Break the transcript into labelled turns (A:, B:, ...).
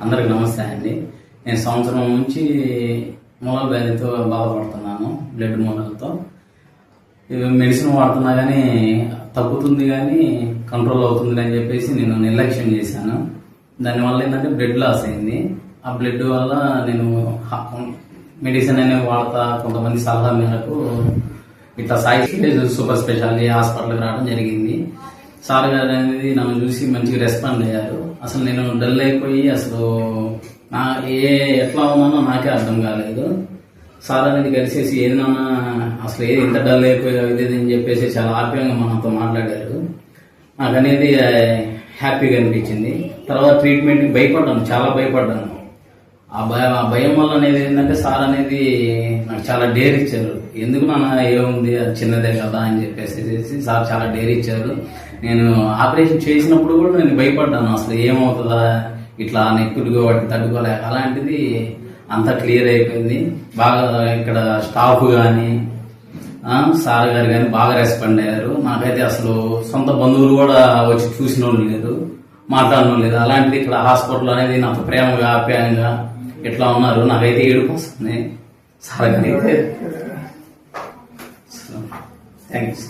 A: అందరికి నమస్తే అండి. నేను సంవత్సరం నుంచి మూలల వ్యాధితో బాధపడుతున్నాను. బ్లడ్ మూలలతో మెడిసిన్ వాడుతున్నా కానీ తగ్గుతుంది కానీ కంట్రోల్ అవుతుంది అని చెప్పేసి నేను నిర్లక్ష్యం చేశాను. దానివల్ల ఏంటంటే బ్లడ్ లాస్ అయింది. ఆ బ్లడ్ వల్ల నేను మెడిసిన్ అనేవి వాడతా కొంతమంది సలహా మేరకు ఇట్లా సాయి సూపర్ స్పెషాలిటీ హాస్పిటల్కి రావడం జరిగింది. సార్ గారు అనేది నన్ను చూసి మంచిగా రెస్పాండ్ అయ్యారు. అసలు నేను డల్ అయిపోయి అసలు ఎట్లా ఉన్నానో నాకే అర్థం కాలేదు. సార్ అనేది కలిసేసి ఏదైనా అసలు ఏది ఇంత డల్ అయిపోయావు ఇది అని చెప్పేసి చాలా ఆప్యాయంగా మనతో మాట్లాడారు. నాకు అనేది హ్యాపీగా అనిపించింది. తర్వాత ట్రీట్మెంట్కి భయపడ్డాను, చాలా భయపడ్డాను. ఆ భయం వల్ల అనేది ఏంటంటే సార్ అనేది నాకు చాలా డేర్ ఇచ్చారు. ఎందుకు నాన్న ఏముంది అది చిన్నదే కదా అని చెప్పేసి సార్ చాలా డేర్ ఇచ్చారు. నేను ఆపరేషన్ చేసినప్పుడు కూడా నేను భయపడ్డాను, అసలు ఏమవుతుందా ఇట్లా నెక్కుడుగా వాటిని తట్టుకోలేక. అలాంటిది అంతా క్లియర్ అయిపోయింది. బాగా ఇక్కడ స్టాఫ్ కానీ సార్ గారు కానీ బాగా రెస్పాండ్ అయ్యారు. నాకైతే అసలు సొంత బంధువులు కూడా వచ్చి చూసిన వాళ్ళు లేరు, మాట్లాడిన లేదు. అలాంటిది ఇక్కడ హాస్పిటల్ అనేది నాకు ప్రేమగా ఆప్యాయంగా ఇట్లా ఉన్నారు. నాకైతే ఏడుపు వస్తుంది. సార్ గారు అయితే థ్యాంక్స్.